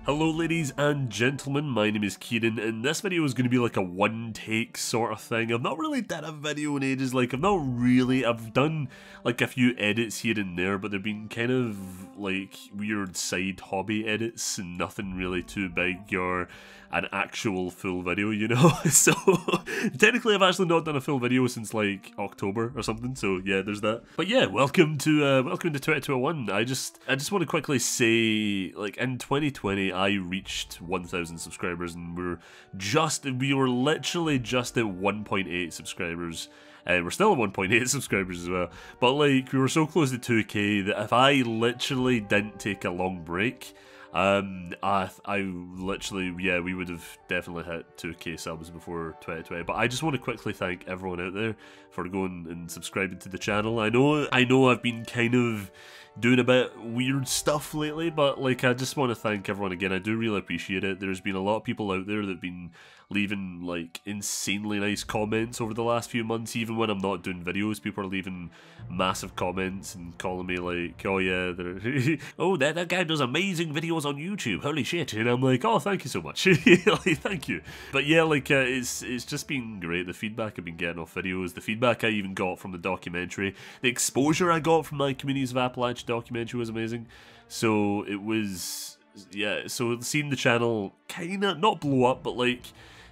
Hello ladies and gentlemen, my name is Kieran and this video is going to be like a one take sort of thing. I've not really done a video in ages, I've done like a few edits here and there, but they've been kind of like weird side hobby edits and nothing really too big or an actual full video, you know? So technically I've actually not done a full video since like October or something, so yeah, there's that. But yeah, welcome to 2021. I just want to quickly say, like, in 2020 I reached 1,000 subscribers and we were literally just at 1.8 subscribers. We're still at 1.8 subscribers as well, but like we were so close to 2k that if I literally didn't take a long break, I literally, yeah, we would have definitely hit 2k subs before 2020. But I just want to quickly thank everyone out there for going and subscribing to the channel. I know I've been kind of doing a bit weird stuff lately, but like I just want to thank everyone again. I do really appreciate it. There's been a lot of people out there that have been leaving like insanely nice comments over the last few months. Even when I'm not doing videos, people are leaving massive comments and calling me like, oh yeah, oh that guy does amazing videos on YouTube, holy shit. And I'm like, oh, thank you so much. Like, thank you. But yeah, like it's just been great. The feedback I've been getting off videos, the feedback I even got from the documentary, the exposure I got from my Communities of Appalachia documentary was amazing. So it was, yeah, so seeing the channel kinda not blow up, but like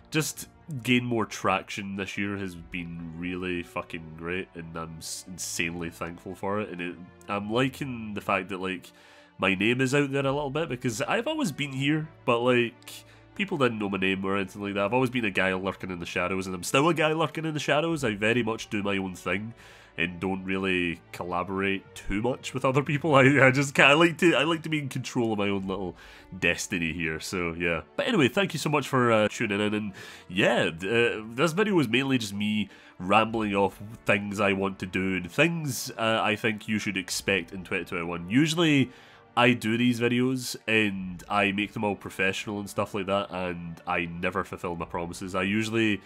just gain more traction this year has been really fucking great, and I'm insanely thankful for it. And I'm liking the fact that like my name is out there a little bit, because I've always been here, but like people didn't know my name or anything like that. I've always been a guy lurking in the shadows, and I'm still a guy lurking in the shadows. I very much do my own thing and don't really collaborate too much with other people. I like to be in control of my own little destiny here, so yeah. But anyway, thank you so much for tuning in, and yeah, this video was mainly just me rambling off things I want to do and things I think you should expect in 2021. Usually I do these videos and I make them all professional and stuff like that, and I never fulfill my promises. I usually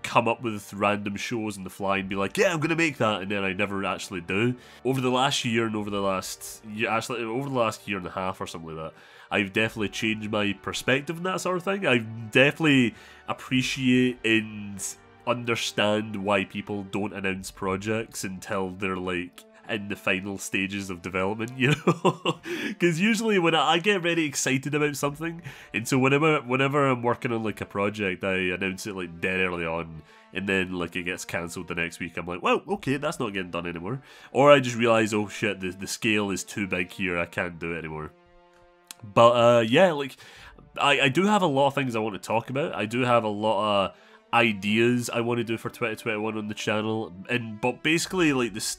come up with random shows on the fly and be like, yeah, I'm gonna make that, and then I never actually do. Over the last year and over the last year and a half or something like that, I've definitely changed my perspective on that sort of thing. I definitely appreciate and understand why people don't announce projects until they're like in the final stages of development, you know? Because usually when I get very excited about something, and so whenever I'm working on like a project, I announce it like dead early on, and then like it gets cancelled the next week. I'm like, well, okay, that's not getting done anymore. Or I just realise, oh shit, the scale is too big here, I can't do it anymore. But yeah, like I do have a lot of things I want to talk about. I do have a lot of ideas I want to do for 2021 on the channel, but basically like this,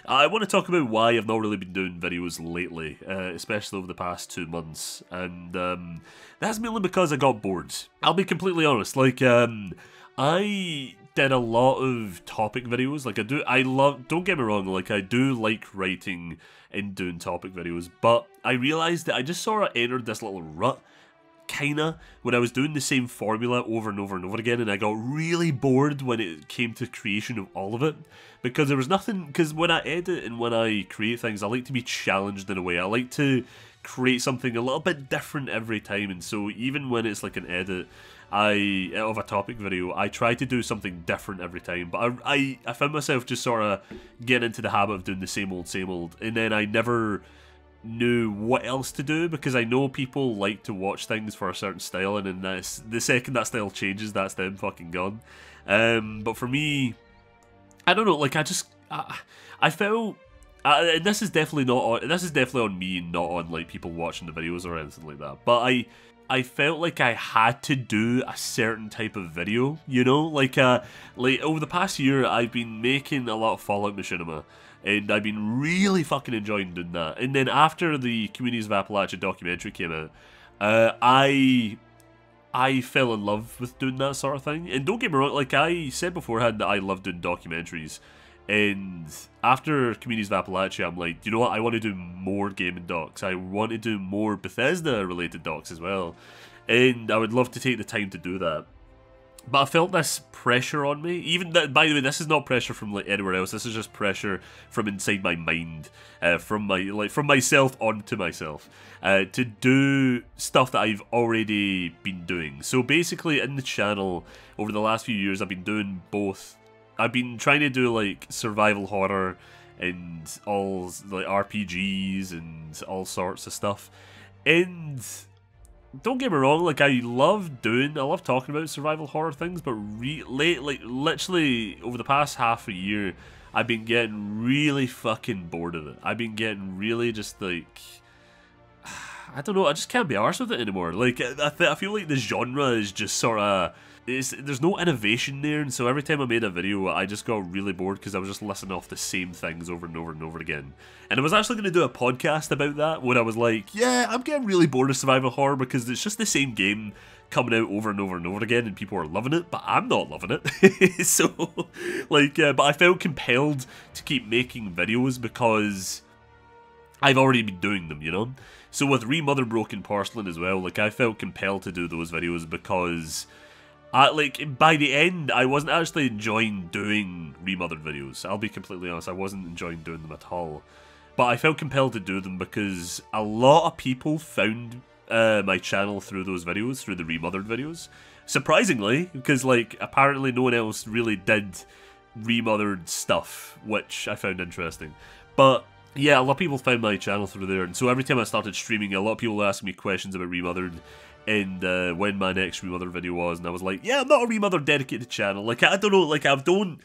I want to talk about why I've not really been doing videos lately, especially over the past 2 months, and that's mainly because I got bored. I'll be completely honest, like I did a lot of topic videos, like don't get me wrong, like I do like writing and doing topic videos, but I realised that I just sort of entered this little rut, kinda, when I was doing the same formula over and over and over again, and I got really bored when it came to creation of all of it, because there was nothing, because when I edit and when I create things, I like to be challenged in a way. I like to create something a little bit different every time, and so even when it's like an edit of a topic video, I try to do something different every time, but I found myself just sort of getting into the habit of doing the same old, and then I never knew what else to do, because I know people like to watch things for a certain style, and then the second that style changes, that's them fucking gone. But for me, I don't know, like I felt, and this is definitely on me, not on like people watching the videos or anything like that, but I felt like I had to do a certain type of video, you know, like over the past year I've been making a lot of Fallout Machinima, and I've been really fucking enjoying doing that. And then after the Communities of Appalachia documentary came out, I fell in love with doing that sort of thing. And don't get me wrong, like I said beforehand that I love doing documentaries. And after Communities of Appalachia, I'm like, you know what, I want to do more gaming docs. I want to do more Bethesda related docs as well. And I would love to take the time to do that. But I felt this pressure on me. Even that, by the way, this is not pressure from like anywhere else. This is just pressure from inside my mind, from myself onto myself, to do stuff that I've already been doing. So basically, in the channel over the last few years, I've been doing both. I've been trying to do like survival horror and all like RPGs and all sorts of stuff, and don't get me wrong, like I love talking about survival horror things, but literally over the past half a year, I've been getting really fucking bored of it. I've been getting really just like, I don't know, I just can't be arsed with it anymore. Like, I feel like the genre is just sort of, there's no innovation there, and so every time I made a video, I just got really bored because I was just listening off the same things over and over and over again. And I was actually going to do a podcast about that, when I was like, yeah, I'm getting really bored of survival horror because it's just the same game coming out over and over and over again, and people are loving it, but I'm not loving it. So, like, but I felt compelled to keep making videos because I've already been doing them, you know? So with Remother Broken Porcelain as well, like, I felt compelled to do those videos because like, by the end, I wasn't actually enjoying doing remothered videos. I'll be completely honest, I wasn't enjoying doing them at all. But I felt compelled to do them because a lot of people found my channel through those videos, through the remothered videos. Surprisingly, because, like, apparently no one else really did remothered stuff, which I found interesting. But yeah, a lot of people found my channel through there, and so every time I started streaming, a lot of people were asking me questions about remothered, and when my next remothered video was, and I was like, yeah, I'm not a remothered dedicated channel. Like, I don't know, like, I don't,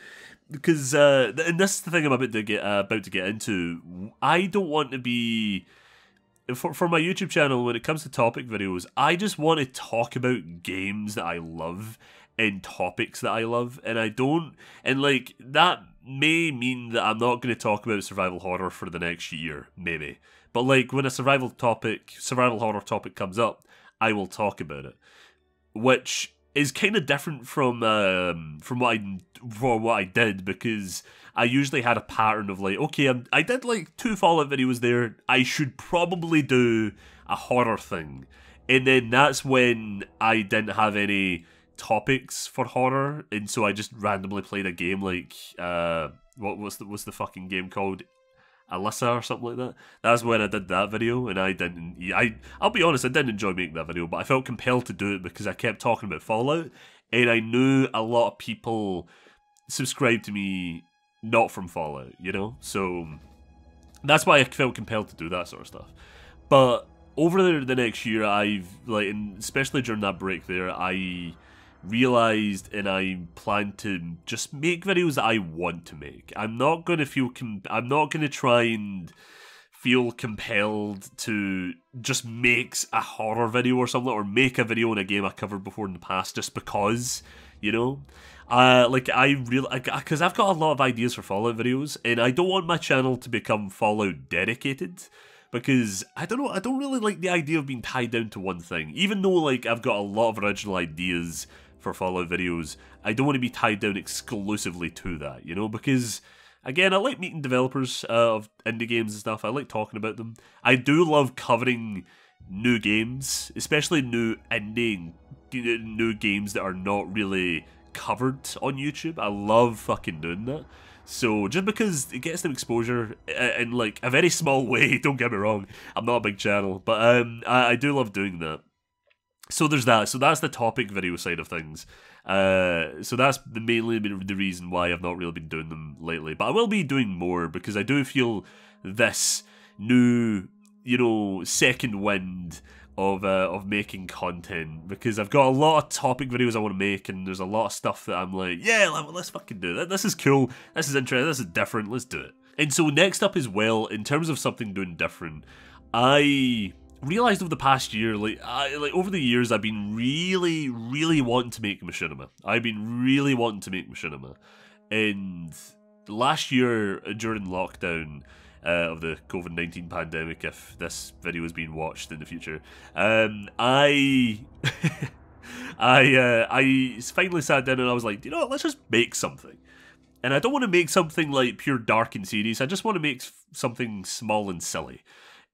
because and this is the thing I'm about to get into. I don't want to be, for my YouTube channel, when it comes to topic videos, I just want to talk about games that I love and topics that I love, and I don't, and like, that may mean that I'm not going to talk about survival horror for the next year, maybe. But like, when a survival horror topic comes up, I will talk about it, which is kind of different from what I did, because I usually had a pattern of like, okay, I did like 2 Fallout videos there, I should probably do a horror thing, and then that's when I didn't have any topics for horror, and so I just randomly played a game like what's the fucking game called? Alyssa or something like that. That's when I did that video, and I'll be honest, I didn't enjoy making that video, but I felt compelled to do it because I kept talking about Fallout, and I knew a lot of people subscribed to me not from Fallout, you know? So that's why I felt compelled to do that sort of stuff. But over the next year, I've, like, and especially during that break there, I realized and I plan to just make videos that I want to make. I'm not going to try and feel compelled to just make a horror video or something, or make a video on a game I covered before in the past just because, you know? Like, because I've got a lot of ideas for Fallout videos, and I don't want my channel to become Fallout dedicated, because I don't know, I don't really like the idea of being tied down to one thing. Even though, like, I've got a lot of original ideas for Fallout videos, I don't want to be tied down exclusively to that, you know, because, again, I like meeting developers of indie games and stuff. I like talking about them. I do love covering new games, especially new indie, new games that are not really covered on YouTube. I love fucking doing that. So, just because it gets them exposure in, like, a very small way, don't get me wrong, I'm not a big channel, but I do love doing that. So there's that. So that's the topic video side of things. So that's mainly the reason why I've not really been doing them lately. But I will be doing more, because I do feel this new, you know, second wind of making content, because I've got a lot of topic videos I want to make, and there's a lot of stuff that I'm like, yeah, let's fucking do it. This is cool. This is interesting. This is different. Let's do it. And so next up as well, in terms of something doing different, I realized over the past year, like over the years, I've been really wanting to make machinima. I've been really wanting to make machinima, and last year during lockdown of the COVID-19 pandemic, if this video is being watched in the future, I finally sat down and I was like, you know what, let's just make something. And I don't want to make something like pure dark and serious. I just want to make something small and silly.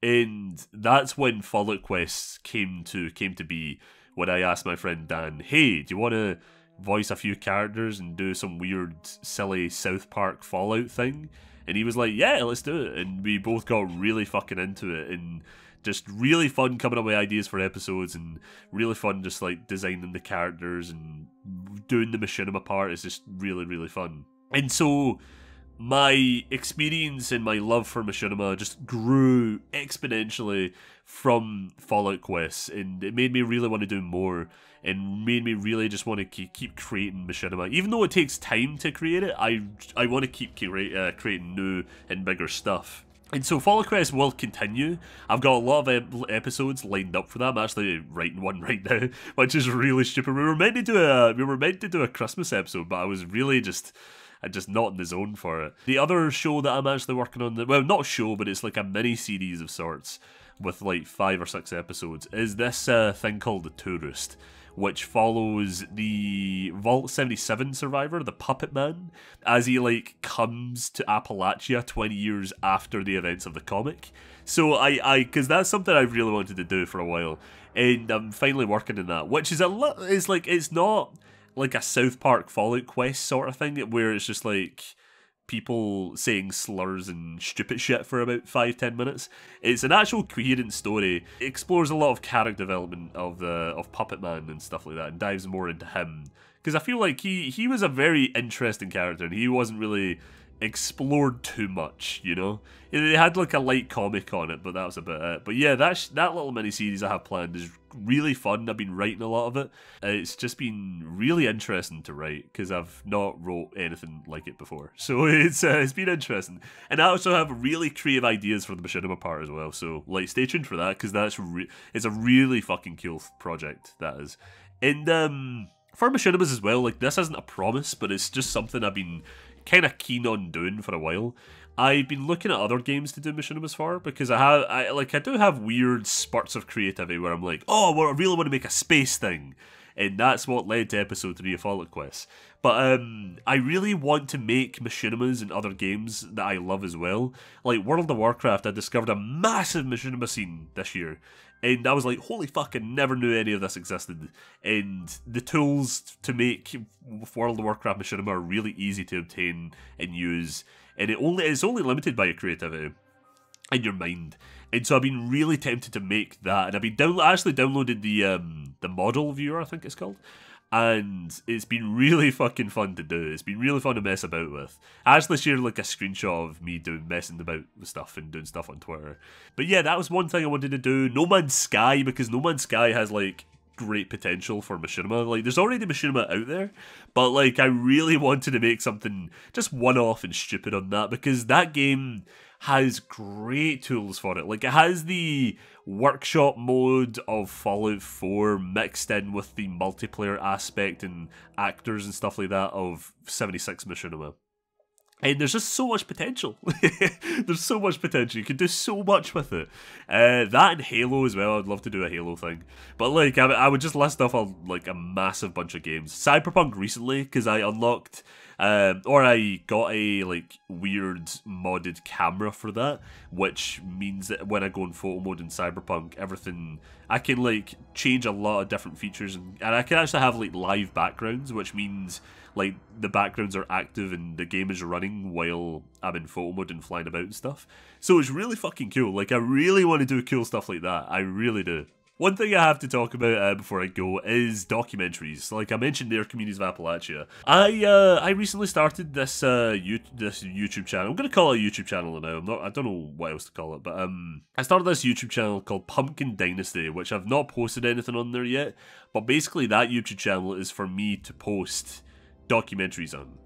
And that's when Fallout Quest came to be, when I asked my friend Dan, hey, do you want to voice a few characters and do some weird, silly South Park Fallout thing. And he was like, yeah, let's do it. And we both got really fucking into it, and just really fun coming up with ideas for episodes, and really fun just like designing the characters and doing the machinima part is just really, really fun. And so my experience and my love for machinima just grew exponentially from Fallout Quests, and it made me really want to do more, and made me really just want to keep creating machinima. Even though it takes time to create it, I want to keep creating new and bigger stuff. And so Fallout Quest will continue. I've got a lot of episodes lined up for that. I'm actually writing one right now, which is really stupid. We were meant to do a Christmas episode, but I was really just not in the zone for it. The other show that I'm actually working on, well, not a show, but it's like a mini series of sorts with like 5 or 6 episodes, is this thing called The Tourist, which follows the Vault 77 survivor, the Puppet Man, as he like comes to Appalachia 20 years after the events of the comic. So because that's something I've really wanted to do for a while, and I'm finally working on that, which is it's not like a South Park Fallout Quest sort of thing where it's just like people saying slurs and stupid shit for about 5-10 minutes. It's an actual coherent story. It explores a lot of character development of Puppet Man and stuff like that, and dives more into him, because I feel like he was a very interesting character, and he wasn't really explored too much, you know? They had like a light comic on it, but that was about it. But yeah, that little mini-series I have planned is really fun. I've been writing a lot of it. It's just been really interesting to write, because I've not wrote anything like it before. So it's been interesting. And I also have really creative ideas for the machinima part as well, so like stay tuned for that, because it's a really fucking cool project, that is. And for machinimas as well, like this isn't a promise, but it's just something I've been kind of keen on doing for a while. I've been looking at other games to do machinimas for, because I do have weird spurts of creativity where I'm like, oh, well, I really want to make a space thing, and that's what led to episode 3 of Fallout Quest. But I really want to make machinimas in other games that I love as well. Like World of Warcraft, I discovered a massive machinima scene this year, and I was like, holy fuck, I never knew any of this existed. And the tools to make World of Warcraft machinima are really easy to obtain and use, and it's only limited by your creativity and your mind. And so I've been really tempted to make that, and I actually downloaded the model viewer, I think it's called, and it's been really fucking fun to do. It's been really fun to mess about with. I actually shared like a screenshot of me messing about with stuff and doing stuff on Twitter. But yeah, that was one thing I wanted to do. No Man's Sky, because No Man's Sky has like great potential for machinima. Like there's already machinima out there, but like I really wanted to make something just one-off and stupid on that, because that game has great tools for it. Like it has the workshop mode of Fallout 4 mixed in with the multiplayer aspect and actors and stuff like that of 76 machinima. And there's just so much potential. There's so much potential. You can do so much with it. That and Halo as well. I'd love to do a Halo thing. But like, I would just list off like a massive bunch of games. Cyberpunk recently, because I unlocked, or I got a like weird modded camera for that, which means that when I go in photo mode in Cyberpunk, everything, I can like change a lot of different features, and I can actually have like live backgrounds, which means like the backgrounds are active and the game is running while I'm in photo mode and flying about and stuff. So it's really fucking cool. Like I really want to do cool stuff like that. I really do. One thing I have to talk about before I go is documentaries. Like I mentioned there, Communities of Appalachia. I recently started this this YouTube channel. I'm gonna call it a YouTube channel now. I don't know what else to call it, but I started this YouTube channel called Pumpkin Dynasty, which I've not posted anything on there yet. But basically, that YouTube channel is for me to post documentaries on.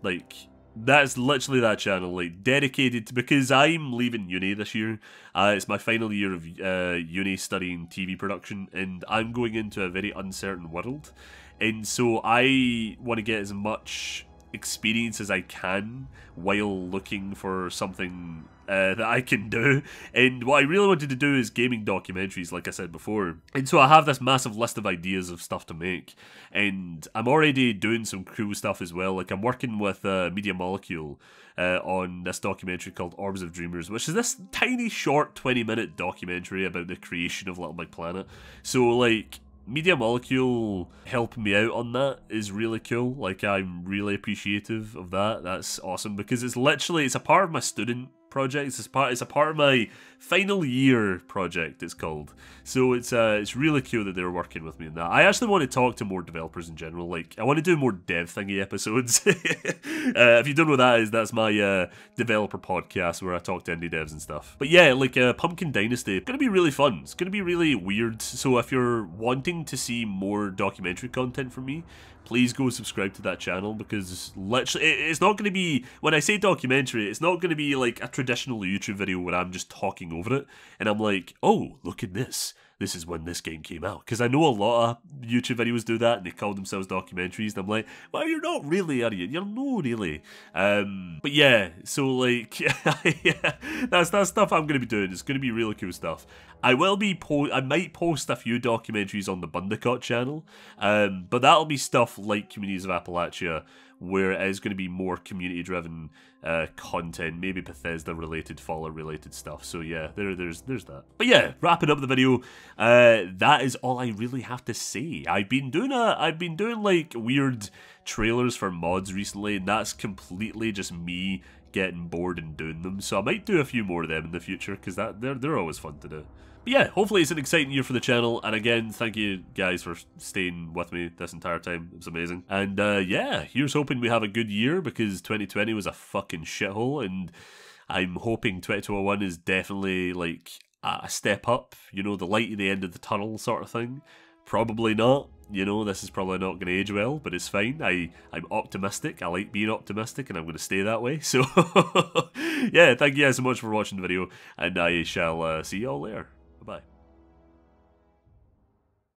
Like, that's literally that channel, like dedicated to, because I'm leaving uni this year. It's my final year of uni studying TV production, and I'm going into a very uncertain world, and so I want to get as much experience as I can while looking for something that I can do. And what I really wanted to do is gaming documentaries, like I said before. And so I have this massive list of ideas of stuff to make, and I'm already doing some cool stuff as well. Like I'm working with Media Molecule on this documentary called Orbs of Dreamers, which is this tiny short 20-minute documentary about the creation of Little Big Planet. So like, Media Molecule helping me out on that is really cool. Like, I'm really appreciative of that. That's awesome because it's a part of my student project. It's a part of my final year project, it's called. So it's really cool that they're working with me in that. I actually want to talk to more developers in general. Like, I want to do more dev thingy episodes. If you don't know what that is, that's my developer podcast where I talk to indie devs and stuff. But yeah, like Pumpkin Dynasty, it's gonna be really fun. It's gonna be really weird. So if you're wanting to see more documentary content from me, please go subscribe to that channel because literally, it's not going to be, when I say documentary, it's not going to be like a traditional YouTube video where I'm just talking over it and I'm like, oh, look at this. This is when this game came out. Because I know a lot of YouTube videos do that and they call themselves documentaries. And I'm like, well, you're not really, are you? You're no really. But yeah, so like, yeah, that's stuff I'm going to be doing. It's going to be really cool stuff. I might post a few documentaries on the Bundicott channel, but that'll be stuff like Communities of Appalachia, where it is going to be more community-driven content, maybe Bethesda-related, Fallout-related stuff. So yeah, there's that. But yeah, wrapping up the video, that is all I really have to say. I've been doing like weird trailers for mods recently, and that's completely just me getting bored and doing them. So I might do a few more of them in the future because they're always fun to do. But yeah, hopefully it's an exciting year for the channel, and again, thank you guys for staying with me this entire time. It was amazing. And yeah, here's hoping we have a good year, because 2020 was a fucking shithole, and I'm hoping 2021 is definitely like a step up, you know, the light at the end of the tunnel sort of thing. Probably not, you know, this is probably not going to age well, but it's fine. I'm optimistic, I like being optimistic, and I'm going to stay that way. So yeah, thank you guys so much for watching the video, and I shall see you all later. Bye-bye.